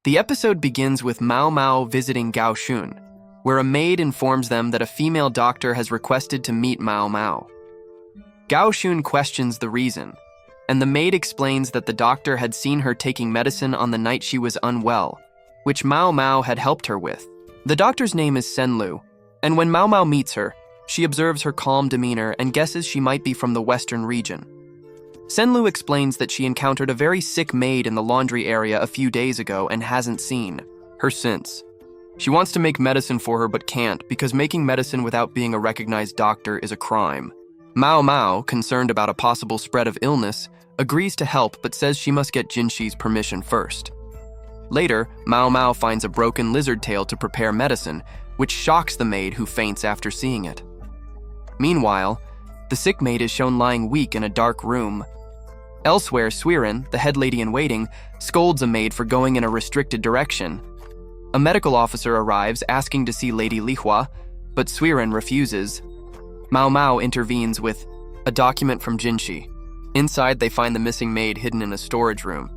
The episode begins with Maomao visiting Gaoshun, where a maid informs them that a female doctor has requested to meet Maomao. Gaoshun questions the reason, and the maid explains that the doctor had seen her taking medicine on the night she was unwell, which Maomao had helped her with. The doctor's name is Senlu, and when Maomao meets her, she observes her calm demeanor and guesses she might be from the western region. Senlu explains that she encountered a very sick maid in the laundry area a few days ago and hasn't seen her since. She wants to make medicine for her but can't because making medicine without being a recognized doctor is a crime. Maomao, concerned about a possible spread of illness, agrees to help but says she must get Jinshi's permission first. Later, Maomao finds a broken lizard tail to prepare medicine, which shocks the maid who faints after seeing it. Meanwhile, the sick maid is shown lying weak in a dark room. Elsewhere, Suiren, the head lady in waiting, scolds a maid for going in a restricted direction. A medical officer arrives asking to see Lady Lihua, but Suiren refuses. Maomao intervenes with a document from Jinshi. Inside, they find the missing maid hidden in a storage room.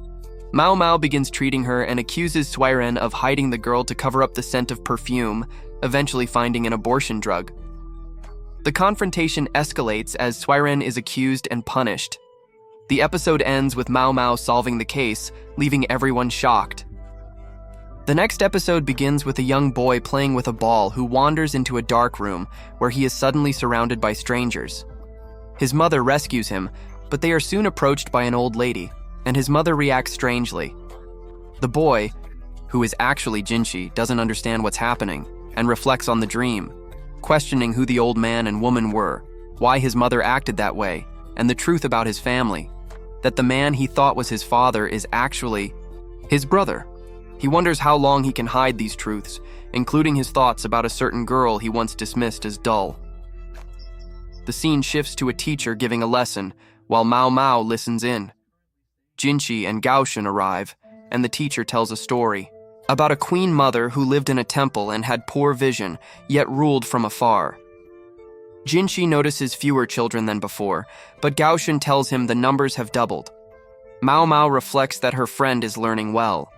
Maomao begins treating her and accuses Suiren of hiding the girl to cover up the scent of perfume, eventually finding an abortion drug. The confrontation escalates as Suiren is accused and punished. The episode ends with Maomao solving the case, leaving everyone shocked. The next episode begins with a young boy playing with a ball who wanders into a dark room where he is suddenly surrounded by strangers. His mother rescues him, but they are soon approached by an old lady, and his mother reacts strangely. The boy, who is actually Jinshi, doesn't understand what's happening and reflects on the dream, questioning who the old man and woman were, why his mother acted that way, and the truth about his family, that the man he thought was his father is actually his brother. He wonders how long he can hide these truths, including his thoughts about a certain girl he once dismissed as dull. The scene shifts to a teacher giving a lesson, while Maomao listens in. Jinshi and Gaoshun arrive, and the teacher tells a story about a queen mother who lived in a temple and had poor vision, yet ruled from afar. Jinshi notices fewer children than before, but Gaoshun tells him the numbers have doubled. Maomao reflects that her friend is learning well.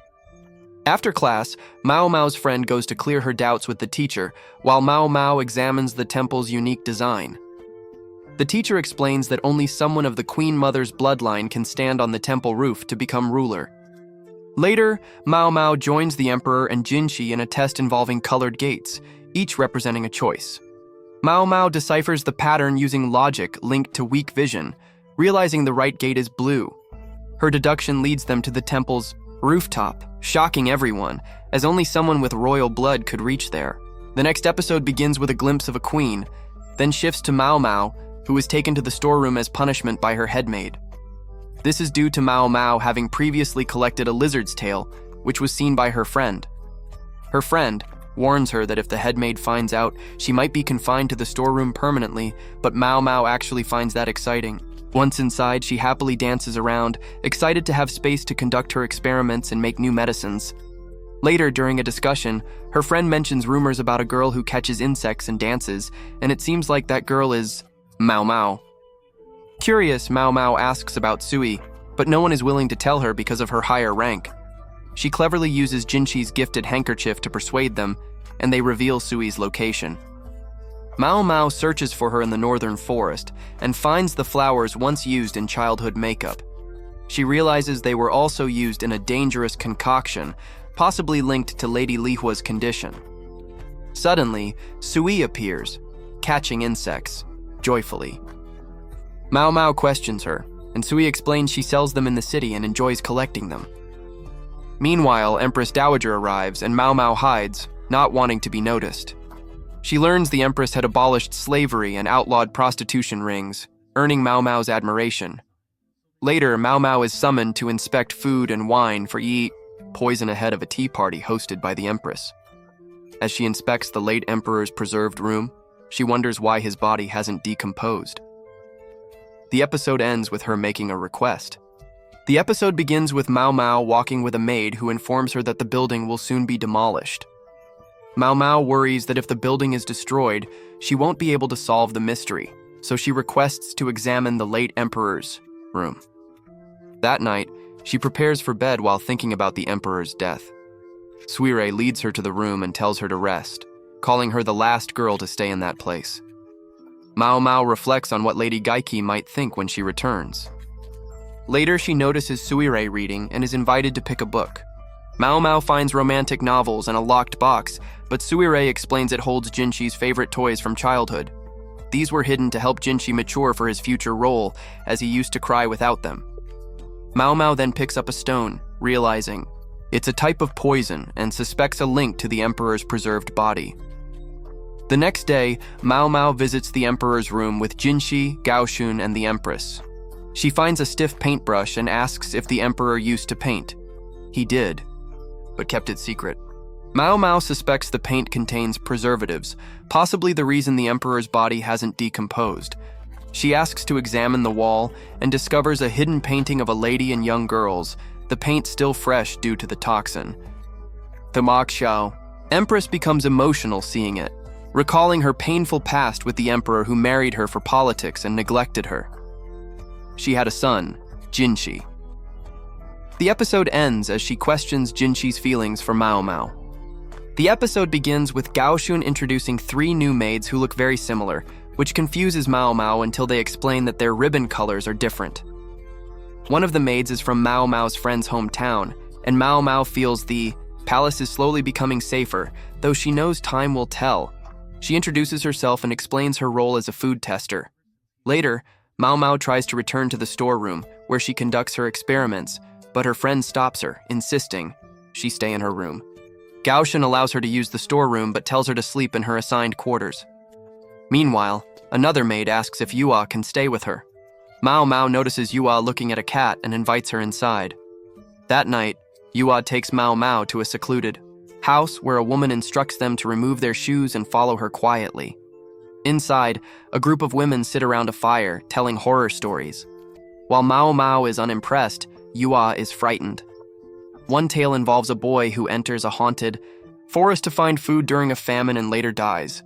After class, Maomao's friend goes to clear her doubts with the teacher, while Maomao examines the temple's unique design. The teacher explains that only someone of the Queen Mother's bloodline can stand on the temple roof to become ruler. Later, Maomao joins the Emperor and Jinshi in a test involving colored gates, each representing a choice. Maomao deciphers the pattern using logic linked to weak vision, realizing the right gate is blue. Her deduction leads them to the temple's rooftop, shocking everyone, as only someone with royal blood could reach there. The next episode begins with a glimpse of a queen, then shifts to Maomao, who is taken to the storeroom as punishment by her headmaid. This is due to Maomao having previously collected a lizard's tail, which was seen by her friend. Her friend warns her that if the headmaid finds out, she might be confined to the storeroom permanently, but Maomao actually finds that exciting. Once inside, she happily dances around, excited to have space to conduct her experiments and make new medicines. Later, during a discussion, her friend mentions rumors about a girl who catches insects and dances, and it seems like that girl is Maomao. Curious, Maomao asks about Sui, but no one is willing to tell her because of her higher rank. She cleverly uses Jinshi's gifted handkerchief to persuade them, and they reveal Sui's location. Maomao searches for her in the northern forest and finds the flowers once used in childhood makeup. She realizes they were also used in a dangerous concoction, possibly linked to Lady Lihua's condition. Suddenly, Sui appears, catching insects, joyfully. Maomao questions her, and Sui explains she sells them in the city and enjoys collecting them. Meanwhile, Empress Dowager arrives and Maomao hides, not wanting to be noticed. She learns the Empress had abolished slavery and outlawed prostitution rings, earning Maomao's admiration. Later, Maomao is summoned to inspect food and wine for eat poison ahead of a tea party hosted by the Empress. As she inspects the late Emperor's preserved room, she wonders why his body hasn't decomposed. The episode ends with her making a request. The episode begins with Maomao walking with a maid who informs her that the building will soon be demolished. Maomao worries that if the building is destroyed, she won't be able to solve the mystery, so she requests to examine the late Emperor's room. That night, she prepares for bed while thinking about the Emperor's death. Suire leads her to the room and tells her to rest, calling her the last girl to stay in that place. Maomao reflects on what Lady Gaiki might think when she returns. Later, she notices Suire reading and is invited to pick a book. Maomao finds romantic novels and a locked box, but Suire explains it holds Jinshi's favorite toys from childhood. These were hidden to help Jinshi mature for his future role, as he used to cry without them. Maomao then picks up a stone, realizing it's a type of poison and suspects a link to the Emperor's preserved body. The next day, Maomao visits the Emperor's room with Jinshi, Gaoshun, and the Empress. She finds a stiff paintbrush and asks if the Emperor used to paint. He did, but kept it secret. Maomao suspects the paint contains preservatives, possibly the reason the Emperor's body hasn't decomposed. She asks to examine the wall and discovers a hidden painting of a lady and young girls, the paint still fresh due to the toxin. The Maomao Empress becomes emotional seeing it, recalling her painful past with the Emperor who married her for politics and neglected her. She had a son, Jinshi. The episode ends as she questions Jinshi's feelings for Maomao. The episode begins with Gaoshun introducing 3 new maids who look very similar, which confuses Maomao until they explain that their ribbon colors are different. One of the maids is from Maomao's friend's hometown, and Maomao feels the palace is slowly becoming safer, though she knows time will tell. She introduces herself and explains her role as a food tester. Later, Maomao tries to return to the storeroom, where she conducts her experiments, but her friend stops her, insisting she stay in her room. Gaoshun allows her to use the storeroom but tells her to sleep in her assigned quarters. Meanwhile, another maid asks if Yua can stay with her. Maomao notices Yua looking at a cat and invites her inside. That night, Yua takes Maomao to a secluded house where a woman instructs them to remove their shoes and follow her quietly. Inside, a group of women sit around a fire, telling horror stories. While Maomao is unimpressed, Yua is frightened. One tale involves a boy who enters a haunted forest to find food during a famine and later dies,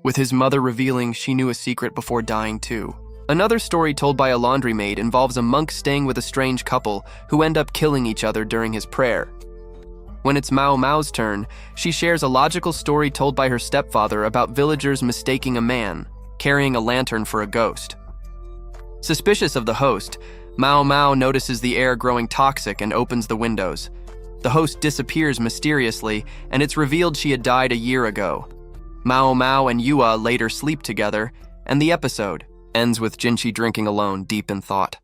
with his mother revealing she knew a secret before dying too. Another story told by a laundry maid involves a monk staying with a strange couple who end up killing each other during his prayer. When it's Maomao's turn, she shares a logical story told by her stepfather about villagers mistaking a man, carrying a lantern for a ghost. Suspicious of the host, Maomao notices the air growing toxic and opens the windows. The host disappears mysteriously, and it's revealed she had died a year ago. Maomao and Yua later sleep together, and the episode ends with Jinshi drinking alone, deep in thought.